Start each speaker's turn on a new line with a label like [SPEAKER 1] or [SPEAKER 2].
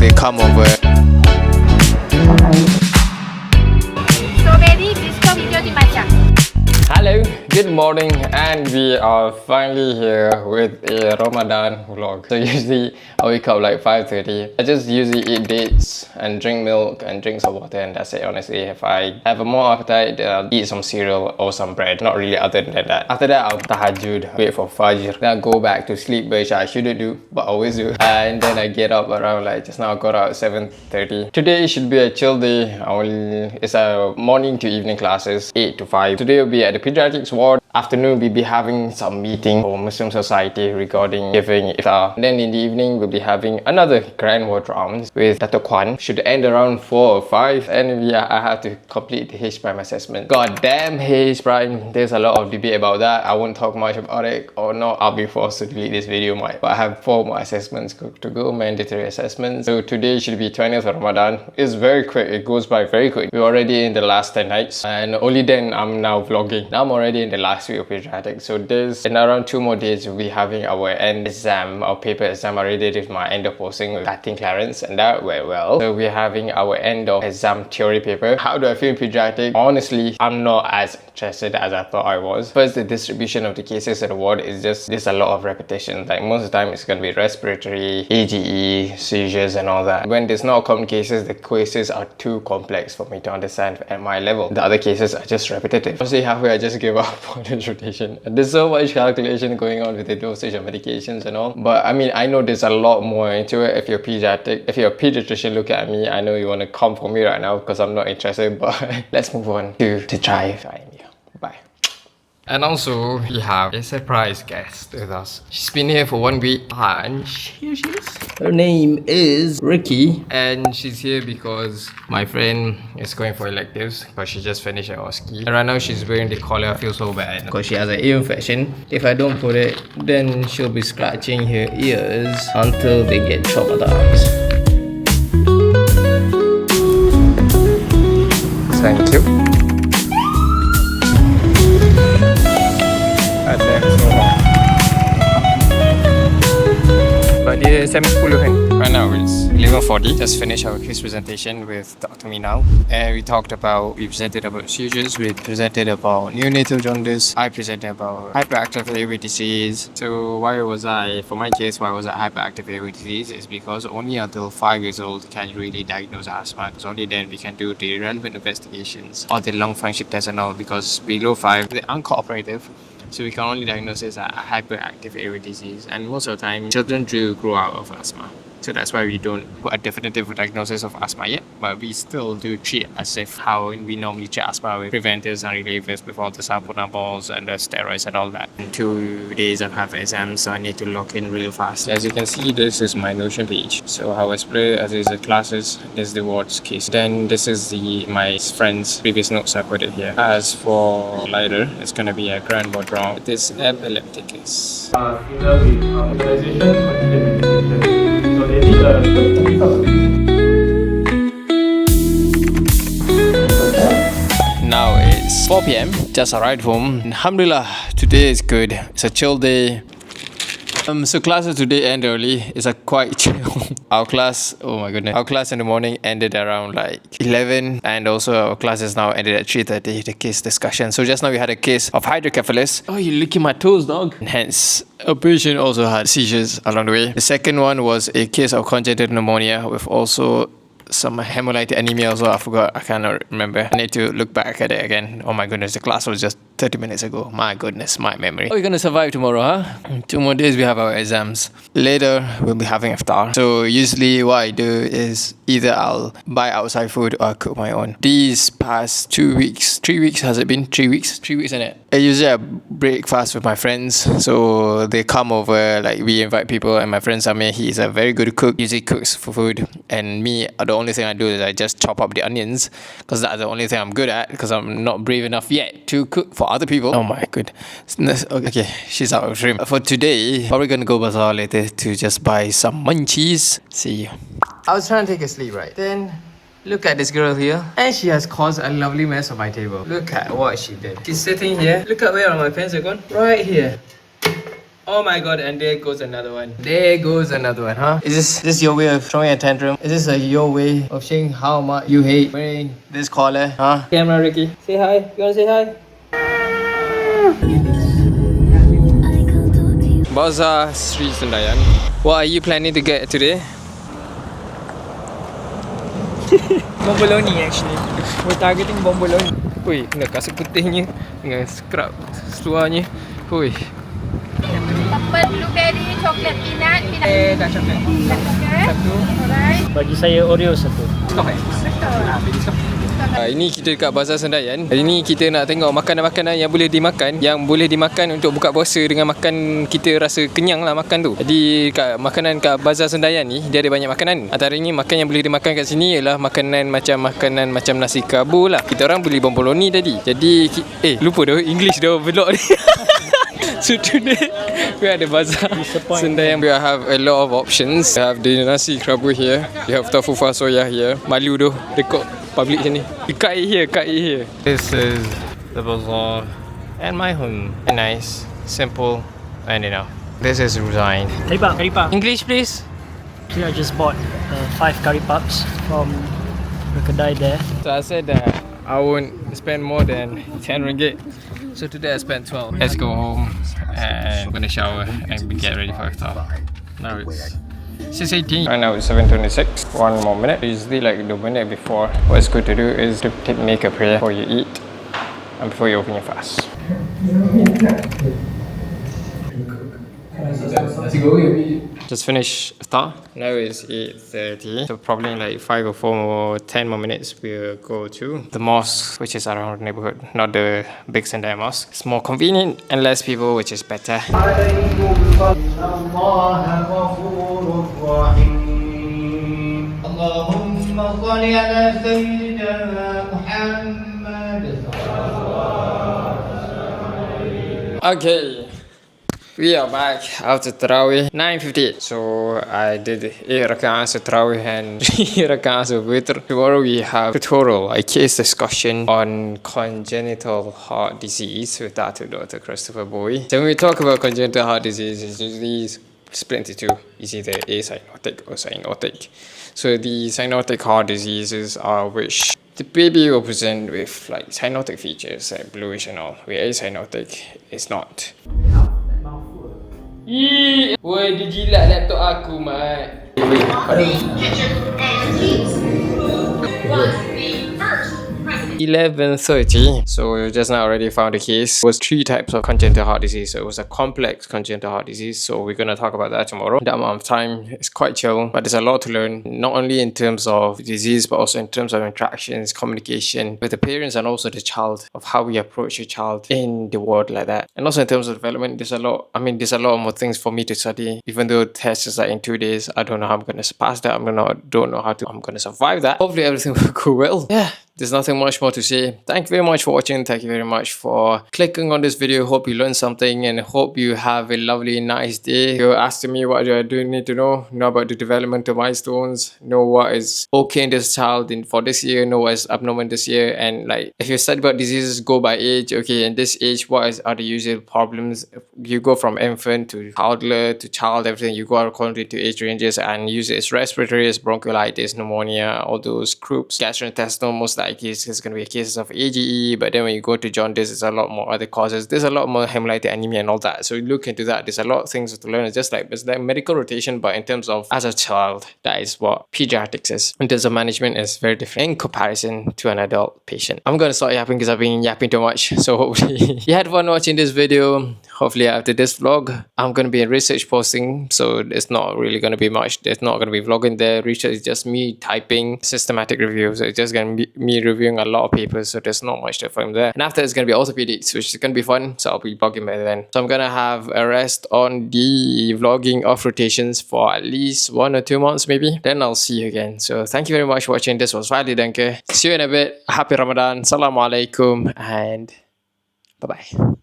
[SPEAKER 1] they come over.
[SPEAKER 2] Strawberry disco video dimasak.
[SPEAKER 1] Hello, good morning, and we are finally here with a Ramadan vlog. So usually I wake up like 5:30. I just usually eat dates and drink milk and drink some water, and that's it. Honestly, if I have a more appetite, then I'll eat some cereal or some bread. Not really other than that. After that, I'll tahajjud, wait for Fajr. Then I'll go back to sleep, which I shouldn't do, but always do. And then I get up around like just now I got out at 7:30. Today should be a chill day. It's a morning to evening classes, 8 to 5. Today will be at the Paediatrics ward. Afternoon we'll be having some meeting for Muslim society regarding giving iftar. And then in the evening we'll be having another grand ward rounds with Dato Kwan. Should end around 4 or 5, and I have to complete the H prime assessment. God damn H prime, there's a lot of debate about that. I won't talk much about it, or not I'll be forced to delete this video. But I have 4 more assessments to go, mandatory assessments. So today should be 20th of Ramadan. It's very quick, it goes by very quick. We're already in the last 10 nights, and only then I'm now vlogging. Now I'm already in the last week of Paediatrics. So in around 2 more days we'll be having our end exam, our paper exam. I already did my end of posting with Latin clearance, and that went well. So we're having our end of exam theory paper. How do I feel in Paediatrics? Honestly, I'm not as interested as I thought I was. First, the distribution of the cases in the ward is just a lot of repetition. Like most of the time it's going to be respiratory, AGE, seizures and all that. When there's not common cases, the cases are too complex for me to understand at my level. The other cases are just repetitive. Honestly, halfway I just give up on this rotation. There's so much calculation going on with the dosage of medications and all. But I mean, I know there's a lot more into it. If you're a pediatrician, look at me. I know you want to come for me right now because I'm not interested, but let's move on to try IMU. Bye. And also, we have a surprise guest with us. She's been here for 1 week, and here she is. Her name is Ricky, and she's here because my friend is going for electives because she just finished her OSCE. And right now she's wearing the collar. I feel so bad because she has an ear infection. If I don't put it, then she'll be scratching her ears until they get traumatized. Thank you. But dia SM10 kan? Right now it's 11:40. Just finished our case presentation with Dr. MEOW, and we presented about seizures, we presented about neonatal jaundice, I presented about hyperactive airway disease. So for my case, why was I hyperactive airway disease is because only until 5 years old can you really diagnose asthma, because only then we can do the relevant investigations or the lung function test and all, because below 5 they're uncooperative. So we can only diagnose this as hyperactive airway disease, and most of the time children do grow out of asthma. So that's why we don't put a definitive diagnosis of asthma yet, but we still do treat as if how we normally treat asthma with preventives and relievers with all the salbutamol and the steroids and all that. In 2 days I have exams, so I need to log in real fast. As you can see, this is my Notion page. So how I split it as is the classes, this is the wards case. Then this is my friend's previous notes I put it here. As for later, it's going to be a grand ward round. It is epileptic case.
[SPEAKER 3] Female with hospitalization, continued medication. So they need a
[SPEAKER 1] Now it's 4 p.m. Just arrived home. Alhamdulillah, today is good. It's a chill day. So classes today end early. It's a quite chill. Our class, oh my goodness. Our class in the morning ended around like 11, and also our classes now ended at 3:30, the case discussion. So just now we had a case of hydrocephalus. Oh, you're licking my toes, dog. And hence, a patient also had seizures along the way. The second one was a case of congenital pneumonia with also some hemolytic anemia also. I forgot, I cannot remember. I need to look back at it again. Oh my goodness, the class was just 30 minutes ago. My goodness, my memory. Oh, you're gonna survive tomorrow, huh? 2 more days we have our exams. Later, we'll be having iftar. So usually what I do is either I'll buy outside food or I'll cook my own. These past 2 weeks, 3 weeks has it been? 3 weeks? 3 weeks in it. I usually break fast with my friends. So they come over, like we invite people, and my friend Samir, he is a very good cook. Usually cooks for food. And me, the only thing I do is I just chop up the onions, because that's the only thing I'm good at, because I'm not brave enough yet to cook for other people. Oh my goodness. Okay, she's out of shrimp. For today, probably gonna go bazaar later to just buy some munchies. See you. I was trying to take a sleep, right? Then look at this girl here, and she has caused a lovely mess on my table. Look at what she did. She's sitting here. Look at where all my pens are gone. Right here. Oh my god, and there goes another one. There goes another one, huh? Is this your way of throwing a tantrum? Is this your way of saying how much you hate wearing this collar, huh? Camera Ricky, say hi. You wanna say hi? Bazaar Street Sendayan. What are you planning to get today?
[SPEAKER 3] Bomboloni actually. We're targeting bomboloni.
[SPEAKER 1] Ui, kena kasut putihnya dengan scrub seluarnya. Ui.
[SPEAKER 2] Purple blueberry, chocolate peanut.
[SPEAKER 3] Dah coklat.
[SPEAKER 2] Satu. Alright.
[SPEAKER 3] Bagi saya Oreo satu. Stop
[SPEAKER 1] Ini kita dekat Bazar Sendayan. Hari ni kita nak tengok makanan-makanan yang boleh dimakan untuk buka puasa dengan makan kita rasa kenyang lah makan tu. Jadi kat Bazar Sendayan ni dia ada banyak makanan. Antaranya makan yang boleh dimakan kat sini ialah makanan macam nasi kabur lah. Kita orang beli bomboloni tadi. Jadi lupa dah English dah vlog ni. So today we are at the Bazar Sendayan. We have a lot of options. We have the nasi kabur here. We have tofu fasoya here. Malu tu dekat public sini. Cut it here. This is the bazaar and my home. Nice, simple, and enough. This is Ruzain.
[SPEAKER 3] Curry puff.
[SPEAKER 1] English please.
[SPEAKER 3] So I just bought 5 curry puffs from the kedai there.
[SPEAKER 1] So I said that I won't spend more than 10 ringgit. So today I spent 12. Let's go home and I'm gonna shower and get ready for iftar. Now it's 6:18. Right now it's 7:26. 1 more minute. Usually like the minute before, what's good to do is to make a prayer before you eat and before you open your fast. Just finished iftar. Now it's 8:30. So probably in like 5 or 4 or 10 more minutes we'll go to the mosque, which is around the neighborhood, not the big Sendai mosque. It's more convenient and less people, which is better. Okay. We are back after Tarawih, 9:58. So I did 8 rak'ahs of Tarawih and 3 rak'ahs of Witr. Tomorrow we have tutorial, a case discussion on congenital heart disease with Dr. Christopher Bowie. So when we talk about congenital heart disease, it's usually split into two. It's either acyanotic or cyanotic. So the cyanotic heart diseases are which the baby will present with like cyanotic features like bluish and all, where acyanotic is not. Woi, dia jilat laptop aku, Mat. Kitchen and use. 11:30. So we just now already found a case. It was 3 types of congenital heart disease. So it was a complex congenital heart disease. So we're going to talk about that tomorrow. That amount of time is quite chill, but there's a lot to learn, not only in terms of disease, but also in terms of interactions, communication with the parents and also the child, of how we approach a child in the world like that. And also in terms of development, there's a lot more things for me to study. Even though the test is like in 2 days, I don't know how I'm going to surpass that. I'm going to survive that. Hopefully everything will go well. Yeah. There's nothing much more to say. Thank you very much for watching. Thank you very much for clicking on this video. Hope you learned something and hope you have a lovely, nice day. You're asking me what I do need to know about the developmental milestones, know what is okay in this child for this year, know what is abnormal this year, and like if you study about diseases, go by age. Okay, in this age, are the usual problems? You go from infant to toddler to child, everything. You go according to age ranges and use it as respiratory, as bronchiolitis, pneumonia, all those groups. Gastrointestinal, most likely it's going to be cases of AGE, but then when you go to jaundice, there's a lot more other causes. There's a lot more hemolytic anemia and all that. So you look into that. There's a lot of things to learn. It's like medical rotation, but in terms of as a child, that is what pediatrics is. In terms of management, it's very different in comparison to an adult patient. I'm going to start yapping because I've been yapping too much. So hopefully you had fun watching this video. Hopefully after this vlog, I'm going to be in research posting. So it's not really going to be much. There's not going to be vlogging there. Research is just me typing systematic reviews. So it's just going to be me reviewing a lot of papers, so there's not much to film there. And after it's going to be orthopedics, which is going to be fun, so I'll be vlogging by then. So I'm going to have a rest on the vlogging of rotations for at least 1 or 2 months maybe. Then I'll see you again. So thank you very much for watching. This was Fadzli. See you in a bit. Happy Ramadan. Assalamu alaikum and bye-bye.